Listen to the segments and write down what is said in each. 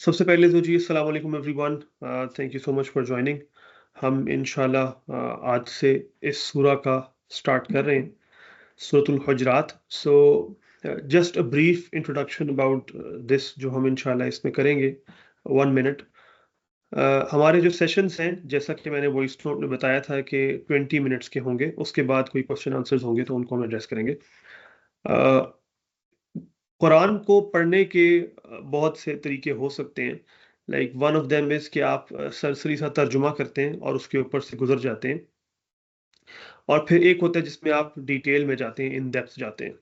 سب سے پہلے تو جی السلام علیکم every one. Thank you so much for joining. ہم انشاءاللہ آج سے اس سورہ کا سٹارٹ کر رہے ہیں، سورۃ الحجرات. So just a brief introduction about this جو ہم انشاءاللہ اس میں کریں گے 1 منٹ. ہمارے جو سیشنز ہیں، جیسا کہ میں نے وائس نوٹ میں بتایا تھا کہ 20 منٹس کے ہوں گے. اس کے بعد کوئی کوشچن آنسرز ہوں گے تو ان کو ہم ایڈریس کریں گے. قرآن کو پڑھنے کے بہت سے طریقے ہو سکتے ہیں. Like one of them is کہ آپ سرسری سا ترجمہ کرتے ہیں اور اس کے اوپر سے گزر جاتے ہیں، اور پھر ایک ہوتا ہے جس میں آپ ڈیٹیل میں جاتے ہیں، ان ڈیپتھ جاتے ہیں،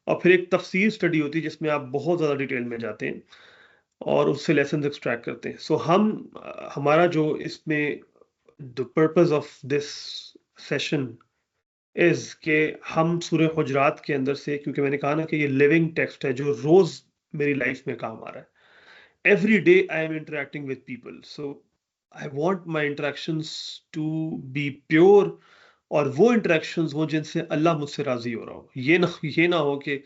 اور پھر ایک تفسیر اسٹڈی ہوتی ہے جس میں آپ بہت زیادہ ڈیٹیل میں جاتے ہیں اور اس سے لیسنز ایکسٹریکٹ کرتے ہیں. سو ہمارا جو اس میں the purpose of this session is کہ ہم سورہ حجرات کے اندر سے، کیونکہ میں نے کہا نا کہ یہ لیونگ ٹیکسٹ ہے جو روز میری لائف میں کام آ رہا ہے. Every day I am interacting with people, so I want my interactions to be pure, اور وہ انٹریکشنز ہوں جن سے اللہ مجھ سے راضی ہو رہا ہو. یہ نہ ہو کہ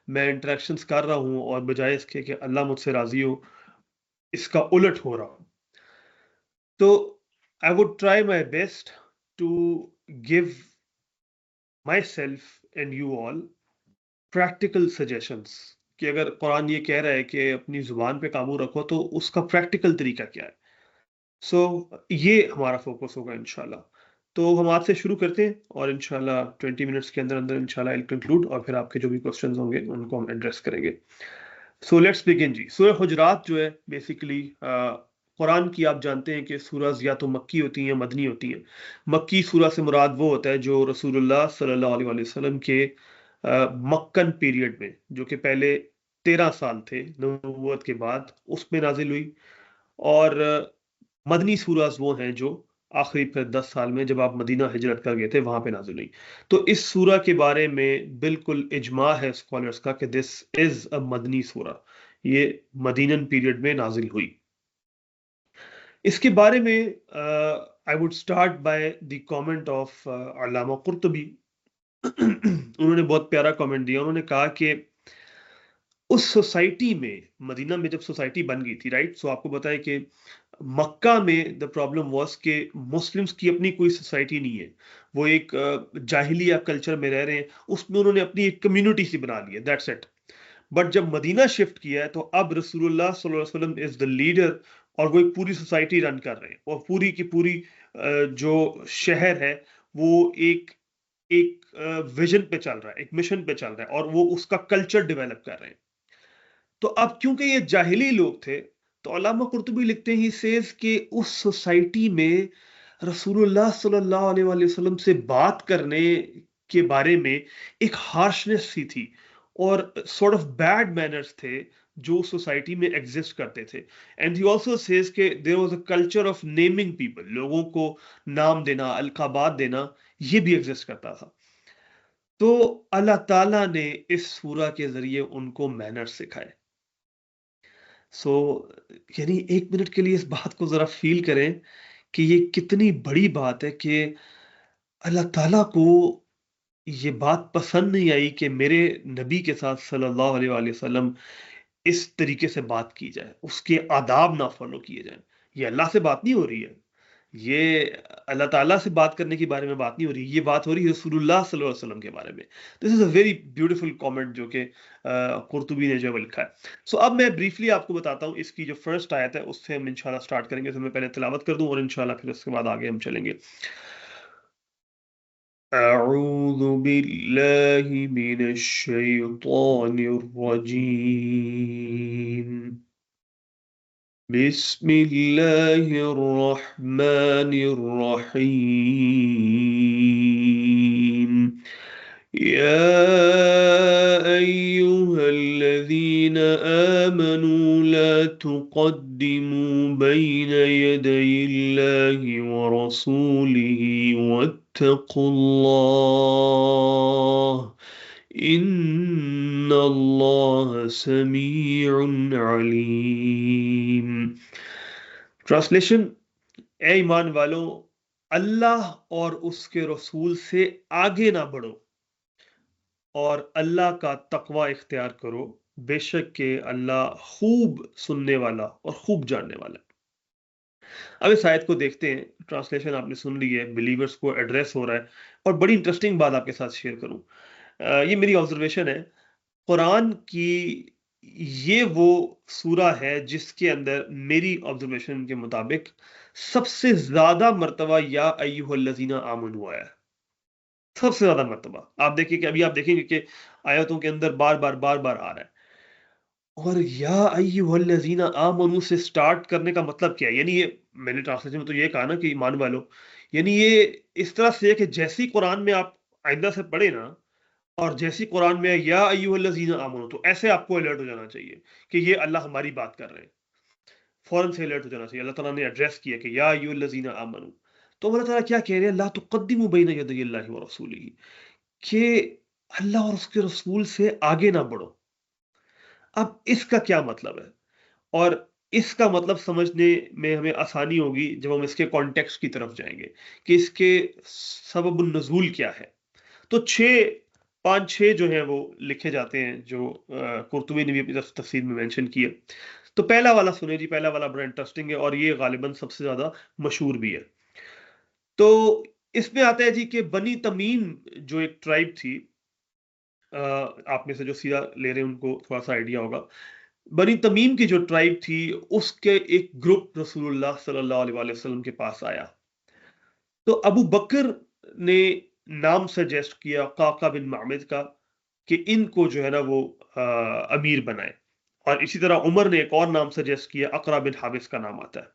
میں انٹریکشنز کر رہا ہوں اور بجائے اس کے کہ اللہ مجھ سے راضی ہو، اس کا الٹ ہو رہا ہو. تو I would try my best to give myself and you all practical suggestions کہ اگر قرآن یہ کہہ رہا ہے کہ اپنی زبان پہ قابو رکھو تو اس کا پریکٹیکل طریقہ کیا ہے. سو یہ ہمارا فوکس ہوگا انشاءاللہ. تو ہم آج سے شروع کرتے ہیں اور انشاءاللہ 20 منٹس کے اندر انشاءاللہ I'll conclude، اور پھر آپ کے جو بھی کوسچنز ہوں گے ان کو ہم ایڈریس کریں گے. سو لیٹس بگن جی. سورہ حجرات جو ہے بیسیکلی قرآن کی، آپ جانتے ہیں کہ سورہز یا تو مکی ہوتی ہیں یا مدنی ہوتی ہیں. مکی سورہ سے مراد وہ ہوتا ہے جو رسول اللہ صلی اللہ علیہ وآلہ وسلم کے مکن پیریڈ میں، جو کہ پہلے 13 سال تھے نبوت کے بعد، اس میں نازل ہوئی. اور مدنی سورہز وہ ہیں جو آخری پھر 10 سال میں جب آپ مدینہ ہجرت کر گئے تھے وہاں پہ نازل ہوئی. تو اس سورہ کے بارے میں بالکل اجماع ہے اسکالرز کا کہ دس از اے مدنی سورہ، یہ مدینن پیریڈ میں نازل ہوئی. اس کے بارے میں I would start by the comment of علامہ قرطبی. انہوں نے بہت پیارا کامنٹ دیا. انہوں نے کہا کہ اس سوسائٹی میں، مدینہ میں جب سوسائٹی بن گئی تھی، رائٹ، سو آپ کو بتائے کہ مکہ میں دا پرابلم واز کہ مسلمز کی اپنی کوئی سوسائٹی نہیں ہے، وہ ایک جاہلیہ کلچر میں رہ رہے ہیں، اس میں انہوں نے اپنی ایک کمیونٹی سی بنا لی ہے، دیٹس اٹ. بٹ جب مدینہ شفٹ کیا ہے تو اب رسول اللہ صلی اللہ علیہ وسلم از دا لیڈر، اور وہ ایک پوری سوسائٹی رن کر رہے ہیں، اور پوری کی پوری جو شہر ہے وہ ایک ویژن پہ چل رہا ہے، ایک مشن پہ چل رہا ہے، اور وہ اس کا کلچر ڈیولپ کر رہے ہیں. تو اب کیونکہ یہ جاہلی لوگ تھے تو علامہ قرطبی لکھتے ہیں، ہی سیز کہ اس سوسائٹی میں رسول اللہ صلی اللہ علیہ وآلہ وسلم سے بات کرنے کے بارے میں ایک ہارشنس سی تھی، اور سورٹ آف بیڈ مینرز تھے جو سوسائٹی میں ایگزسٹ کرتے تھے. اینڈ ہی آلسو سیز کہ there was a culture of naming people, لوگوں کو نام دینا، القابات دینا، یہ بھی ایگزسٹ کرتا تھا. تو اللہ تعالیٰ نے اس سورہ کے ذریعے ان کو مینرز سکھائے. سو یعنی 1 منٹ کے لیے اس بات کو ذرا فیل کریں کہ یہ کتنی بڑی بات ہے کہ اللہ تعالیٰ کو یہ بات پسند نہیں آئی کہ میرے نبی کے ساتھ صلی اللہ علیہ وآلہ وسلم اس طریقے سے بات کی جائے، اس کے آداب نہ فالو کیے جائیں. یہ اللہ سے بات نہیں ہو رہی ہے، یہ اللہ تعالیٰ سے بات کرنے کے بارے میں بات نہیں ہو رہی، یہ بات ہو رہی ہے رسول اللہ صلی اللہ علیہ وسلم کے بارے میں. دس از اے ویری بیوٹیفل کامنٹ جو کہ قرطبی نے جو لکھا ہے. سو اب میں بریفلی آپ کو بتاتا ہوں اس کی جو فرسٹ آیت ہے، اس سے ہم انشاءاللہ سٹارٹ کریں گے. تو میں پہلے تلاوت کر دوں اور انشاءاللہ پھر اس کے بعد آگے ہم چلیں گے. اعوذ باللہ من الشیطان الرجیم، بسم اللہ الرحمن الرحیم. يا أيها الذين آمنوا لا تقدموا بين يدي الله ورسوله واتقوا الله إن الله سميع عليم. ٹرانسلیشن: اے ایمان والو، اللہ اور اس کے رسول سے آگے نہ بڑھو اور اللہ کا تقوی اختیار کرو، بے شک کہ اللہ خوب سننے والا اور خوب جاننے والا ہے۔ اب اس آیت کو دیکھتے ہیں، ٹرانسلیشن آپ نے سن لی ہے، بلیورز کو ایڈریس ہو رہا ہے، اور بڑی انٹرسٹنگ بات آپ کے ساتھ شیئر کروں، یہ میری آبزرویشن ہے، قرآن کی یہ وہ سورہ ہے جس کے اندر میری آبزرویشن کے مطابق سب سے زیادہ مرتبہ یا ایھا الذین آمنوا ہے، سب سے زیادہ مرتبہ۔ آپ دیکھیں کہ ابھی آپ دیکھیں گے کہ آیتوں کے اندر بار بار آ رہا ہے، اور یا ایھا الذین آمنوا سے سٹارٹ کرنے کا مطلب کیا ہے؟ یعنی یہ میں نے ٹرانسلیشن میں تو یہ کہا نا کہ ایمان والو، یعنی یہ اس طرح سے ہے کہ جیسی قرآن میں آپ آئندہ سے پڑھیں نا، اور جیسی قرآن میں یا ایھا الذین آمنوا، تو ایسے آپ کو الرٹ ہو جانا چاہیے کہ یہ اللہ ہماری بات کر رہے ہیں، فوراً سے الرٹ ہو جانا چاہیے۔ اللہ تعالیٰ نے ایڈریس کیا کہ یا ایھا الذین آمنوا، تو اللہ تعالیٰ کیا کہہ رہے ہیں؟ لا تقدموا بین یدی اللہ ورسولہ، کہ اللہ اور اس کے رسول سے آگے نہ بڑھو۔ اب اس کا کیا مطلب ہے؟ اور اس کا مطلب سمجھنے میں ہمیں آسانی ہوگی جب ہم اس کے کانٹیکسٹ کی طرف جائیں گے کہ اس کے سبب النزول کیا ہے۔ تو پانچ چھ جو ہیں وہ لکھے جاتے ہیں جو قرطبی نے بھی اپنی تفسیر میں مینشن کیا۔ تو پہلا والا سنیں جی، پہلا والا بڑا انٹرسٹنگ ہے اور یہ غالباً سب سے زیادہ مشہور بھی ہے۔ تو اس میں آتا ہے جی کہ بنی تمیم جو ایک ٹرائب تھی، آپ میں سے جو سیرہ لے رہے ہیں ان کو تھوڑا سا آئیڈیا ہوگا، بنی تمیم کی جو ٹرائب تھی اس کے ایک گروپ رسول اللہ صلی اللہ علیہ وآلہ وسلم کے پاس آیا، تو ابو بکر نے نام سجیسٹ کیا قعقاع بن معبد کا کہ ان کو جو ہے نا وہ امیر بنائے، اور اسی طرح عمر نے ایک اور نام سجیسٹ کیا، اقرا بن حابس کا نام آتا ہے۔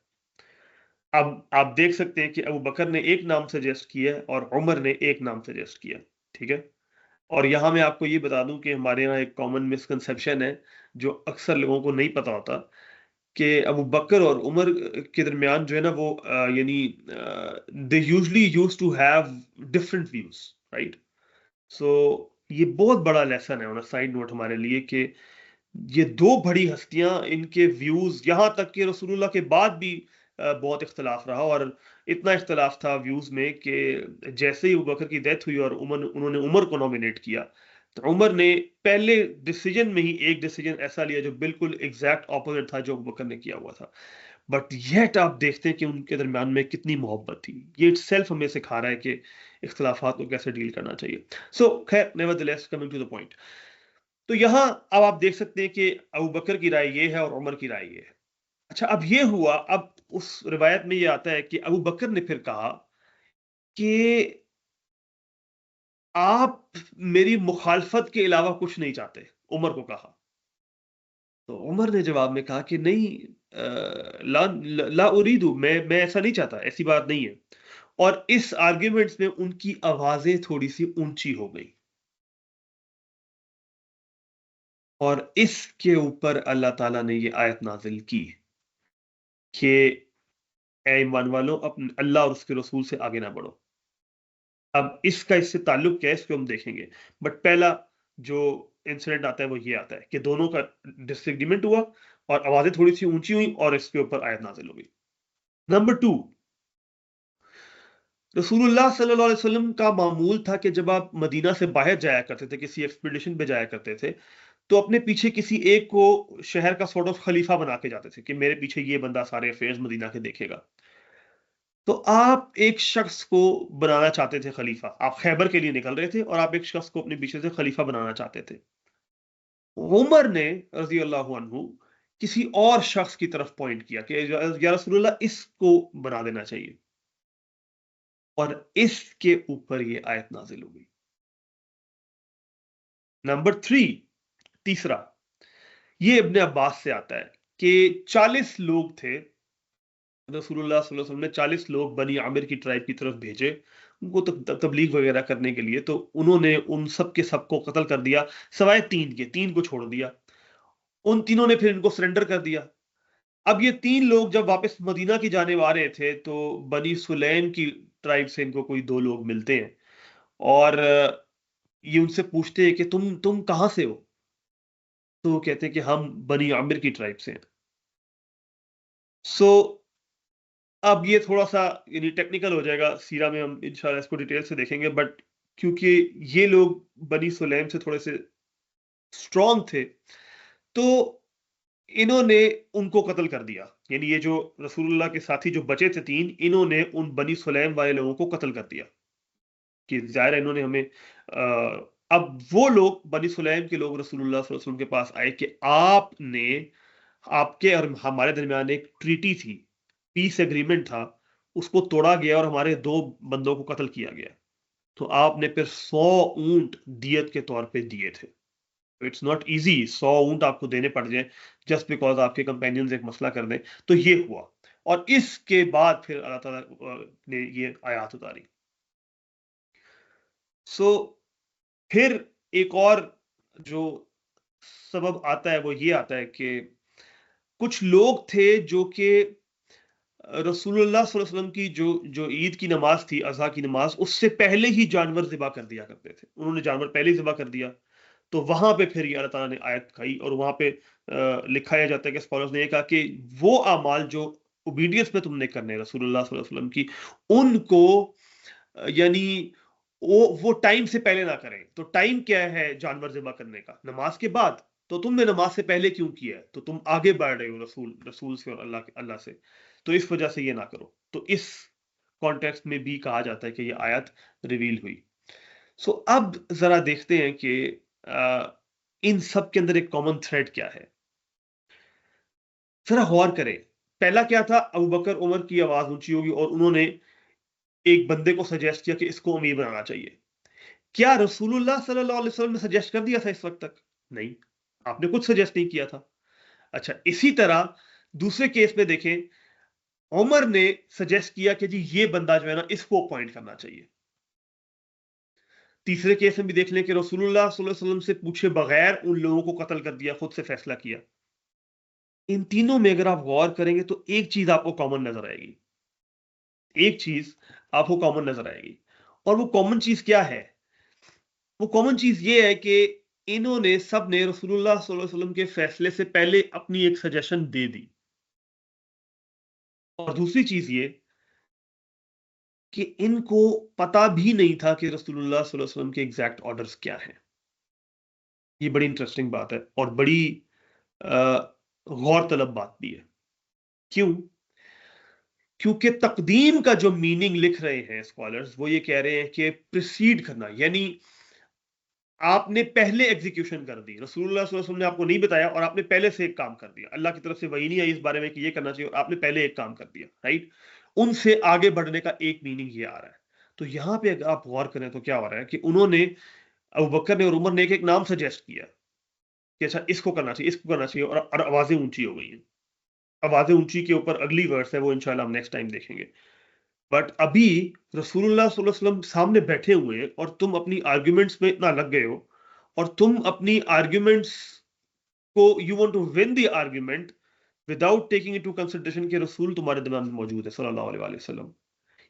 اب آپ دیکھ سکتے ہیں کہ ابو بکر نے ایک نام سجیسٹ کیا اور عمر نے ایک نام سجیسٹ کیا، ٹھیک ہے۔ اور یہاں میں آپ کو یہ بتا دوں کہ ہمارے یہاں ایک کامن مسکنسیپشن ہے جو اکثر لوگوں کو نہیں پتا ہوتا، کہ ابو بکر اور عمر کے درمیان جو ہے نا وہ یعنی they usually used to have different views, right? So یہ بہت بڑا لیسن ہے آن سائڈ نوٹ ہمارے لیے کہ یہ دو بڑی ہستیاں، ان کے ویوز یہاں تک کہ رسول اللہ کے بعد بھی بہت اختلاف رہا، اور اتنا اختلاف تھا ویوز میں کہ جیسے ہی ابوبکر کی ڈیتھ ہوئی اور انہوں نے عمر کو نومینیٹ کیا، تو عمر نے پہلے ڈیسیجن میں ہی ایک ڈیسیجن ایسا لیا جو بالکل ایگزیکٹ اپوزٹ تھا جو ابوبکر نے کیا ہوا تھا، بٹ یٹ آپ دیکھتے ہیں کہ ان کے درمیان میں کتنی محبت تھی۔ یہ اٹ سیلف ہمیں سکھا رہا ہے کہ اختلافات کو کیسے ڈیل کرنا چاہیے۔ سو خیر، nevertheless, coming to the point, تو یہاں اب آپ دیکھ سکتے ہیں کہ ابو بکر کی رائے یہ ہے اور عمر کی رائے یہ ہے۔ اچھا، اب یہ ہوا، اب اس روایت میں یہ آتا ہے کہ ابو بکر نے پھر کہا کہ آپ میری مخالفت کے علاوہ کچھ نہیں چاہتے، عمر کو کہا، تو عمر نے جواب میں کہا کہ نہیں، لا اریدو، میں ایسا نہیں چاہتا، ایسی بات نہیں ہے، اور اس آرگیومنٹس میں ان کی آوازیں تھوڑی سی اونچی ہو گئی، اور اس کے اوپر اللہ تعالیٰ نے یہ آیت نازل کی کہ اے ایمان والو، اپنے اللہ اور اس کے رسول سے آگے نہ بڑھو۔ اب اس کا اس سے تعلق کیا ہے اس کو ہم دیکھیں گے، بٹ پہلا جو انسیڈنٹ آتا ہے وہ یہ آتا ہے کہ دونوں کا ڈس ایگریمنٹ ہوا اور آوازیں تھوڑی سی اونچی ہوئی اور اس کے اوپر آیت نازل ہو گئی۔ نمبر 2، رسول اللہ صلی اللہ علیہ وسلم کا معمول تھا کہ جب آپ مدینہ سے باہر جایا کرتے تھے، کسی ایکسپیڈیشن پہ جایا کرتے تھے، تو اپنے پیچھے کسی ایک کو شہر کا سارٹ آف خلیفہ بنا کے جاتے تھے کہ میرے پیچھے یہ بندہ سارے افیئرز مدینہ کے دیکھے گا۔ تو آپ ایک شخص کو بنانا چاہتے تھے خلیفہ، آپ خیبر کے لیے نکل رہے تھے اور آپ ایک شخص کو اپنے پیچھے سے خلیفہ بنانا چاہتے تھے۔ عمر نے رضی اللہ عنہ کسی اور شخص کی طرف پوائنٹ کیا کہ یا رسول اللہ، اس کو بنا دینا چاہیے، اور اس کے اوپر یہ آیت نازل ہو گئی۔ نمبر 3، تیسرا، یہ ابن عباس سے آتا ہے کہ 40 لوگ تھے، رسول اللہ صلی اللہ علیہ وسلم نے 40 لوگ بنی عامر کی ٹرائب کی طرف بھیجے ان کو تبلیغ وغیرہ کرنے کے لیے، تو انہوں نے ان سب کے سب کو قتل کر دیا سوائے 3 کے، 3 کو چھوڑ دیا، ان تینوں نے پھر ان کو سرنڈر کر دیا۔ اب یہ 3 لوگ جب واپس مدینہ کی جانب آ رہے تھے تو بنی سلیم کی ٹرائب سے ان کو کوئی 2 لوگ ملتے ہیں، اور یہ ان سے پوچھتے ہیں کہ تم کہاں سے ہو؟ تو وہ کہتے ہیں کہ ہم بنی عامر کی ٹرائب سے ہیں۔ سو اب یہ تھوڑا سا یعنی ٹیکنیکل ہو جائے گا، سیرہ میں ہم انشاءاللہ اس کو ڈیٹیل سے دیکھیں گے، بٹ کیونکہ یہ لوگ بنی سلیم سے تھوڑے سے اسٹرانگ تھے، تو انہوں نے ان کو قتل کر دیا، یعنی یہ جو رسول اللہ کے ساتھی جو بچے تھے 3، انہوں نے ان بنی سلیم والے لوگوں کو قتل کر دیا کہ ظاہر ہے انہوں نے ہمیں اب وہ لوگ بنی سلیم کے لوگ رسول اللہ صلی اللہ علیہ وسلم کے پاس آئے کہ آپ کے اور ہمارے درمیان ایک ٹریٹی تھی، پیس ایگریمنٹ تھا، اس کو توڑا گیا اور ہمارے 2 بندوں کو قتل کیا گیا، تو آپ نے پھر 100 اونٹ دیت کے طور پہ دیے تھے۔ اٹس ناٹ ایزی 100 اونٹ آپ کو دینے پڑ جائیں جسٹ بیکاز آپ کے کمپینینز ایک مسئلہ کر دیں، تو یہ ہوا، اور اس کے بعد پھر اللہ تعالیٰ نے یہ آیات اتاری۔ سو پھر ایک اور جو سبب آتا ہے وہ یہ آتا ہے کہ کچھ لوگ تھے جو کہ رسول اللہ صلی اللہ علیہ وسلم کی جو عید کی نماز تھی، اضحیٰ کی نماز، اس سے پہلے ہی جانور ذبح کر دیا کرتے تھے، انہوں نے جانور پہلے ہی ذبح کر دیا، تو وہاں پہ پھر یہ اللہ تعالیٰ نے آیت کہی، اور وہاں پہ لکھا یہ جاتا ہے کہ اسکالرز نے یہ کہا کہ وہ اعمال جو اوبیڈینس میں تم نے کرنے رسول اللہ صلی اللہ علیہ وسلم کی، ان کو یعنی وہ ٹائم سے پہلے نہ کریں۔ تو ٹائم کیا ہے جانور ذبح کرنے کا؟ نماز کے بعد، تو تم نے نماز سے پہلے کیوں کیا ہے؟ تو تم آگے بڑھ رہے ہو رسول سے اور اللہ سے، تو اس وجہ سے یہ نہ کرو۔ تو اس کانٹیکسٹ میں بھی کہا جاتا ہے کہ یہ آیت ریویل ہوئی۔ سو اب ذرا دیکھتے ہیں کہ ان سب کے اندر ایک کامن تھریڈ کیا ہے، ذرا غور کریں۔ پہلا کیا تھا؟ ابو بکر عمر کی آواز اونچی ہوگی اور انہوں نے ایک بندے کو سجیسٹ کیا کہ اس کو امیر بنانا چاہیے۔ کیا رسول اللہ صلی اللہ علیہ وسلم نے سجیسٹ کر دیا تھا اس وقت تک؟ نہیں، آپ نے کچھ سجیسٹ نہیں کیا تھا۔ اچھا، اسی طرح دوسرے کیس میں دیکھیں، عمر نے سجیسٹ کیا کہ جی یہ بندہ جو ہے نا اس کو اپوائنٹ کرنا چاہیے۔ تیسرے کیس میں بھی دیکھ لیں کہ رسول اللہ صلی اللہ علیہ وسلم سے پوچھے بغیر ان لوگوں کو قتل کر دیا، خود سے فیصلہ کیا۔ ان تینوں میں اگر آپ غور کریں گے تو ایک چیز آپ کو کامن نظر آئے گی، ایک چیز آپ کو کامن نظر آئے گی، اور وہ کامن چیز کیا ہے؟ وہ کامن چیز یہ ہے کہ انہوں نے سب نے رسول اللہ صلی اللہ علیہ وسلم کے فیصلے سے پہلے اپنی ایک سجیشن دے دی، اور دوسری چیز یہ کہ ان کو پتا بھی نہیں تھا کہ رسول اللہ صلی اللہ علیہ وسلم کے ایگزیکٹ آرڈرز کیا ہیں۔ یہ بڑی انٹرسٹنگ بات ہے اور بڑی غور طلب بات بھی ہے۔ کیوں؟ کیونکہ تقدیم کا جو میننگ لکھ رہے ہیں اسکالرز، وہ یہ کہہ رہے ہیں کہ پریسیڈ کرنا، یعنی آپ نے پہلے ایگزیکیوشن کر دی، رسول اللہ صلی اللہ علیہ وسلم نے آپ کو نہیں بتایا اور آپ نے پہلے سے ایک کام کر دیا، اللہ کی طرف سے وحی نہیں آئی اس بارے میں کہ یہ کرنا چاہیے اور آپ نے پہلے ایک کام کر دیا، رائٹ؟ ان سے آگے بڑھنے کا ایک میننگ یہ آ رہا ہے۔ تو یہاں پہ اگر آپ غور کریں تو کیا ہو رہا ہے کہ انہوں نے، ابو بکر نے اور عمر نے ایک نام سجیسٹ کیا کہ اچھا اس کو کرنا چاہیے، اس کو کرنا چاہیے، اور آوازیں اونچی ہو گئی ہیں۔ آوازیں اونچی کے اوپر اگلی ورڈز ہے وہ انشاءاللہ ہم نیکسٹ ٹائم دیکھیں گے۔ بٹ ابھی رسول اللہ صلی اللہ علیہ وسلم سامنے بیٹھے ہوئے ہیں اور تم اپنی آرگیومنٹس میں اتنا لگ گئے ہو، اور تم اپنی آرگیومنٹس کو you want to win the argument without taking into consideration کہ رسول تمہارے درمیان موجود ہے صلی اللہ علیہ وآلہ وسلم۔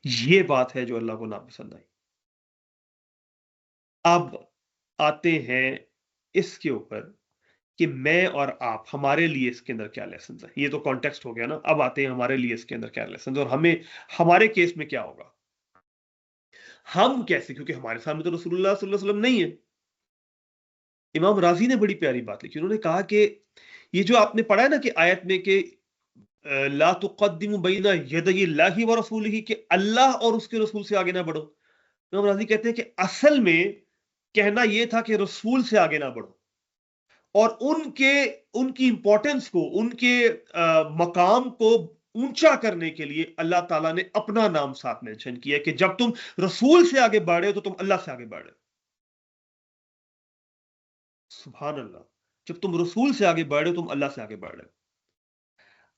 یہ بات ہے جو اللہ کو ناپسند آئی۔ اب آتے ہیں اس کے اوپر کہ میں اور آپ، ہمارے لیے اس کے اندر کیا لیسنز ہیں۔ یہ تو کانٹیکسٹ ہو گیا نا، اب آتے ہیں ہمارے لیے اس کے اندر کیا لیسنز، اور ہمیں ہمارے کیس میں کیا ہوگا، ہم کیسے، کیونکہ ہمارے سامنے تو رسول اللہ صلی اللہ علیہ وسلم نہیں ہے۔ امام راضی نے بڑی پیاری بات لکھی، انہوں نے کہا کہ یہ جو آپ نے پڑھا ہے نا کہ آیت میں کہ لا تقدموا بین یدی اللہ ورسولہ، کہ اللہ اور اس کے رسول سے آگے نہ بڑھو، امام راضی کہتے ہیں کہ اصل میں کہنا یہ تھا کہ رسول سے آگے نہ بڑھو، اور ان کی امپورٹنس کو، ان کے مقام کو اونچا کرنے کے لیے اللہ تعالیٰ نے اپنا نام ساتھ مینشن کیا کہ جب تم رسول سے آگے بڑھ رہے ہو تو تم اللہ سے آگے بڑھ رہے ہو۔ سبحان اللہ، جب تم رسول سے آگے بڑھ رہے ہو تم اللہ سے آگے بڑھ رہے ہو۔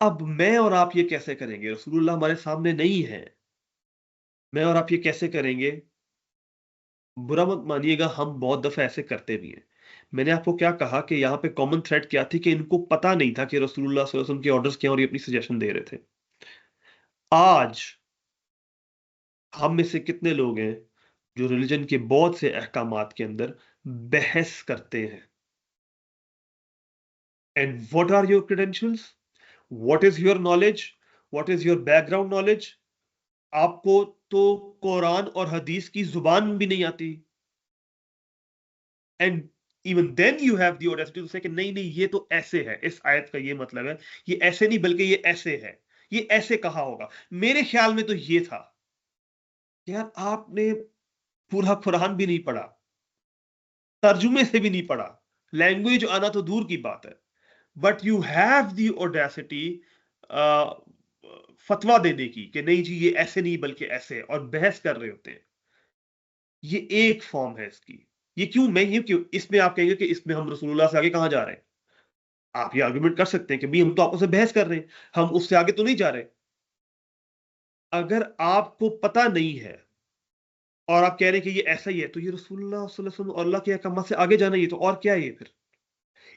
اب میں اور آپ یہ کیسے کریں گے؟ رسول اللہ ہمارے سامنے نہیں ہے، میں اور آپ یہ کیسے کریں گے؟ برا مت مانیے گا، ہم بہت دفعہ ایسے کرتے بھی ہیں۔ میں نے آپ کو کیا کہا کہ یہاں پہ کامن تھریڈ کیا تھی کہ ان کو پتا نہیں تھا کہ رسول اللہ صلی اللہ علیہ وسلم کے آرڈرز کیا اور یہ اپنی سجیشن دے رہے تھے۔ آج ہم میں سے کتنے لوگ ہیں جو ریلیجن کے بہت سے احکامات کے اندر بحث کرتے ہیں؟ And what are your credentials؟ What is your knowledge? What is your background knowledge? آپ کو تو قرآن اور حدیث کی زبان بھی نہیں آتی، and even then you have the audacity to say کہ نہیں نہیں یہ تو ایسے ہے, اس آیت کا یہ مطلب ہے, یہ ایسے نہیں بلکہ یہ ایسے ہے, یہ ایسے کہا ہوگا, میرے خیال میں تو یہ تھا. یار آپ نے پورا قرآن بھی نہیں پڑھا, ترجمے سے بھی نہیں پڑھا, لینگویج آنا تو دور کی بات ہے, but you have the audacity فتویٰ دینے کی کہ نہیں جی یہ ایسے نہیں بلکہ ایسے, اور بحث کر رہے ہوتے ہیں. یہ ایک فارم ہے اس کی. یہ کیوں میں یہ کیوں اس میں آپ کہیں گے کہ اس میں ہم رسول اللہ سے آگے کہاں جا رہے ہیں؟ آپ یہ آرگومنٹ کر سکتے ہیں کہ بھی ہم تو آپس میں بحث کر رہے ہیں, ہم اس سے آگے تو نہیں جا رہے. اگر آپ کو پتہ نہیں ہے اور آپ کہہ رہے ہیں کہ یہ ایسا ہی ہے, تو یہ رسول اللہ صلی اللہ علیہ وسلم اور اللہ کے احکامات سے آگے جانا, یہ تو اور کیا ہے یہ پھر؟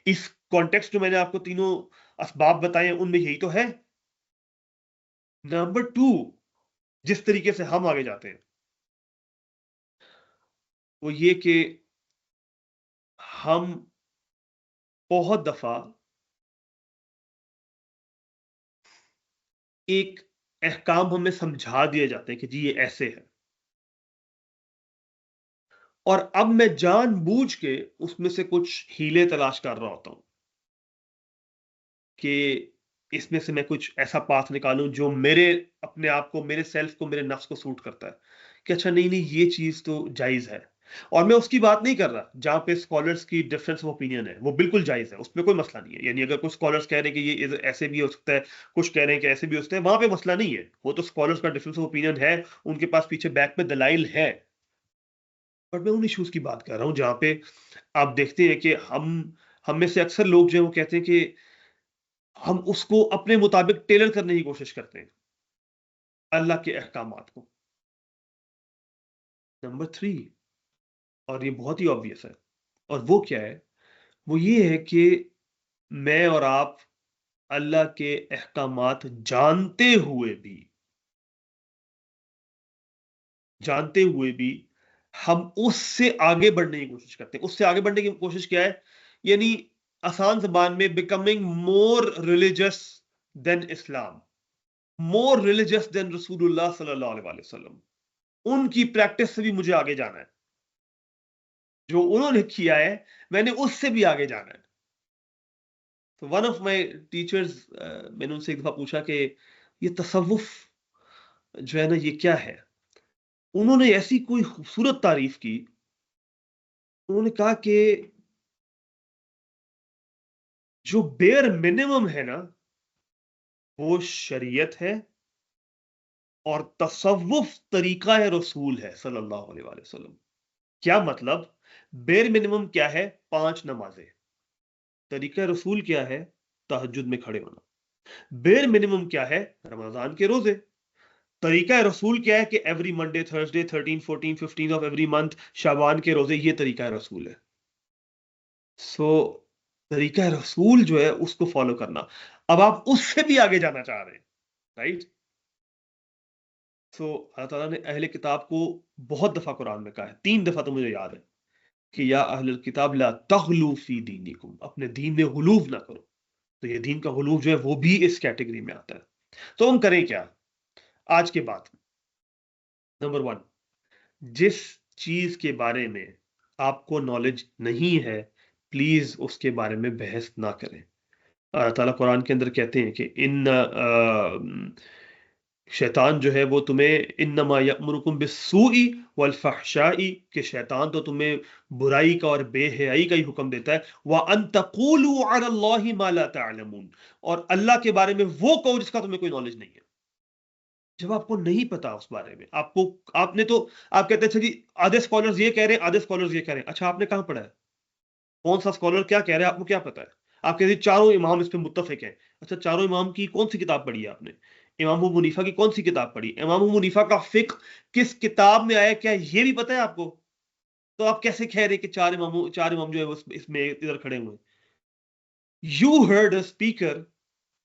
اس کانٹیکسٹ جو میں نے آپ کو تینوں اسباب بتائے ہیں ان میں یہی تو ہے. نمبر 2, جس طریقے سے ہم آگے جاتے ہیں وہ یہ کہ ہم بہت دفعہ ایک احکام ہمیں سمجھا دیے جاتے ہیں کہ جی یہ ایسے ہے, اور اب میں جان بوجھ کے اس میں سے کچھ ہیلے تلاش کر رہا ہوتا ہوں کہ اس میں سے میں کچھ ایسا پاتھ نکالوں جو میرے اپنے آپ کو, میرے سیلف کو, میرے نفس کو سوٹ کرتا ہے, کہ اچھا نہیں نہیں یہ چیز تو جائز ہے. اور میں اس کی بات نہیں کر رہا جہاں پہ اسکالرس کی ڈفرینس آف اوپینین ہے, وہ بالکل جائز ہے, اس میں کوئی مسئلہ نہیں ہے. یعنی اگر کچھ اسکالرس کہہ رہے ہیں کہ یہ ایسے بھی ہو سکتا ہے, کچھ کہہ رہے ہیں کہ ایسے بھی ہو سکتا ہے, وہاں پہ مسئلہ نہیں ہے, وہ تو اسکالرس کا ڈفرینس آف اوپینین ہے, ان کے پاس پیچھے بیک میں دلائل ہے. بٹ میں ان ایشوز کی بات کر رہا ہوں جہاں پہ آپ دیکھتے ہیں کہ ہم میں سے اکثر لوگ جو ہیں وہ کہتے ہیں کہ ہم اس کو اپنے مطابق ٹیلر کرنے کی کوشش کرتے ہیں اللہ کے احکامات کو. نمبر 3, اور یہ بہت ہی آبویس ہے, اور وہ کیا ہے, وہ یہ ہے کہ میں اور آپ اللہ کے احکامات جانتے ہوئے بھی ہم اس سے آگے بڑھنے کی کوشش کرتے ہیں. اس سے آگے بڑھنے کی کوشش کیا ہے؟ یعنی آسان زبان میں بیکمنگ مور ریلیجس دین اسلام, مور ریلیجس دین رسول اللہ صلی اللہ علیہ وسلم. ان کی پریکٹس سے بھی مجھے آگے جانا ہے, جو انہوں نے کیا ہے میں نے اس سے بھی آگے جانا ہے. تو ون آف مائی ٹیچرز, میں نے ان سے ایک دفعہ پوچھا کہ یہ تصوف جو ہے نا یہ کیا ہے؟ انہوں نے ایسی کوئی خوبصورت تعریف کی, انہوں نے کہا کہ جو بیر منیمم ہے نا وہ شریعت ہے, اور تصوف طریقہ رسول ہے صلی اللہ علیہ وآلہ وسلم. کیا مطلب؟ بیر منیمم کیا ہے؟ 5 نمازیں. طریقہ رسول کیا ہے؟ تہجد میں کھڑے ہونا. بیر منیمم کیا ہے؟ رمضان کے روزے. طریقہ رسول کیا ہے کہ every Monday Thursday 13 14 15 of every month شعبان کے روزے, یہ طریقہ رسول ہے. سو طریقہ رسول جو ہے اس کو فالو کرنا. اب آپ اس سے بھی آگے جانا چاہ رہے ہیں, رائٹ؟ سو اللہ تعالیٰ نے اہل کتاب کو بہت دفعہ قرآن میں کہا ہے, 3 دفعہ تو مجھے یاد ہے, کہ یا اہل الکتاب لا تغلو فی دینکم, اپنے دین میں غلو نہ کرو. تو یہ دین کا غلو جو ہے وہ بھی اس کیٹیگری میں آتا ہے. تو ہم کریں کیا آج کے بعد؟ نمبر 1, جس چیز کے بارے میں آپ کو نالج نہیں ہے پلیز اس کے بارے میں بحث نہ کریں. اللہ تعالیٰ قرآن کے اندر کہتے ہیں کہ شیطان جو ہے وہ تمہیں انما یأمرکم بالسوء والفحشاء, کہ شیطان تو تمہیں برائی کا اور بے حیائی کا ہی حکم دیتا ہے, وَأَن تَقُولُوا عَلَى اللَّهِ مَا لَا تَعْلَمُونَ, اور اللہ کے بارے میں وہ کہو جس کا تمہیں کوئی نالج نہیں ہے. جب آپ کو نہیں پتا اس بارے میں, آپ نے تو آپ کہتے ہیں جی آدھے اسکالرز یہ کہہ رہے ہیں, آدھے اسکالرز یہ کہہ رہے ہیں. اچھا آپ نے کہاں پڑھا ہے؟ کون سا اسکالر کیا کہہ رہا ہے آپ کو کیا پتا ہے؟ آپ کہتے ہیں چاروں امام اس پہ متفق ہیں. اچھا چاروں امام کی کون سی کتاب پڑھی ہے آپ نے؟ امام ابو حنیفہ کی کون سی کتاب پڑھی؟ امام ابو حنیفہ کا فقہ کس کتاب میں آیا کیا یہ بھی پتا ہے آپ کو؟ تو آپ کیسے کہہ رہے کہ چار امام جو ہے اس میں ادھر کھڑے ہوئے؟ یو ہرڈ اے اسپیکر,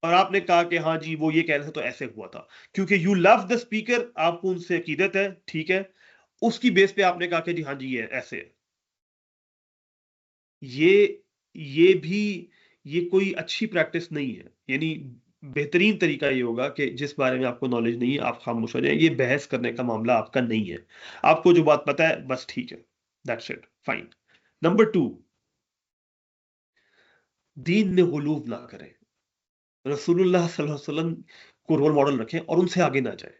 اور آپ نے کہا کہ ہاں جی وہ یہ کہہ رہے تھے تو ایسے ہوا تھا, کیونکہ یو لو دا اسپیکر, آپ کو ان سے عقیدت ہے, ٹھیک ہے, اس کی بیس پہ آپ نے کہا کہ جی ہاں جی یہ ایسے ہے. یہ بھی یہ کوئی اچھی پریکٹس نہیں ہے. یعنی بہترین طریقہ یہ ہوگا کہ جس بارے میں آپ کو نالج نہیں ہے آپ خاموش ہو جائیں. یہ بحث کرنے کا معاملہ آپ کا نہیں ہے. آپ کو جو بات پتہ ہے بس ٹھیک ہے, دیٹس اٹ, فائن. نمبر 2, دین میں غلوب نہ کریں، رسول اللہ صلی اللہ علیہ وسلم کو رول ماڈل رکھیں اور ان سے آگے نہ جائیں۔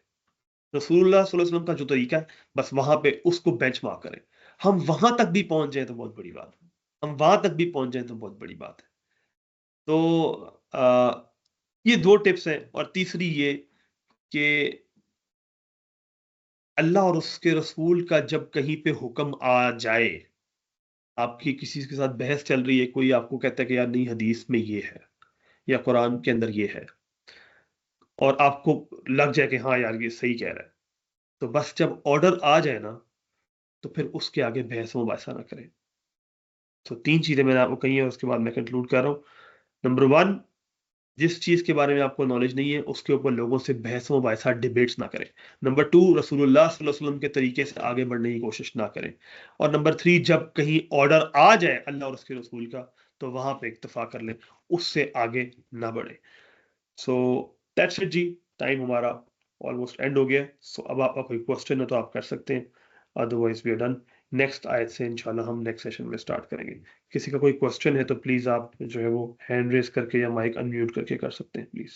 رسول اللہ صلی اللہ علیہ وسلم کا جو طریقہ ہے بس وہاں پہ اس کو بینچ مارک کریں۔ ہم وہاں تک بھی پہنچ جائیں تو بہت بڑی بات ہے، ہم وہاں تک بھی پہنچ جائیں تو بہت بڑی بات ہے۔ تو یہ دو ٹپس ہیں، اور تیسری یہ کہ اللہ اور اس کے رسول کا جب کہیں پہ حکم آ جائے، آپ کی کسی کے ساتھ بحث چل رہی ہے، کوئی آپ کو کہتا ہے کہ یار نہیں حدیث میں یہ ہے یا قرآن کے اندر یہ ہے، اور آپ کو لگ جائے کہ ہاں یار یہ صحیح کہہ رہا ہے، تو بس جب آرڈر آ جائے نا تو پھر اس کے آگے بحث و مباحثہ نہ کریں۔ تو 3 چیزیں میں نے آپ کو کہی ہیں، اس کے بعد میں کنکلوڈ کر رہا ہوں۔ نمبر 1، جس چیز کے بارے میں آپ کو نالج نہیں ہے اس کے اوپر لوگوں سے بحث و مباحثہ ڈیبیٹس نہ کریں۔ نمبر 2، رسول اللہ صلی اللہ علیہ وسلم کے طریقے سے آگے بڑھنے کی کوشش نہ کریں۔ اور نمبر 3، جب کہیں آرڈر آ جائے اللہ اور اس کے رسول کا تو وہاں پہ اکتفا کر لیں، اس سے آگے نہ بڑھیں۔ سو دیٹس اٹ جی، ٹائم ہمارا آلموسٹ اینڈ ہو گیا۔ سو اب آپ کا کوئی کوشچن ہے تو آپ کر سکتے ہیں، otherwise we are done. Next آیت سے انشاءاللہ ہم نیکسٹ سیشن میں سٹارٹ کریں گے۔ کسی کا کوئی کوشچن ہے تو پلیز آپ جو ہے وہ ہینڈ ریز کر کے یا مائک انمیوٹ کر کے کر سکتے ہیں پلیز۔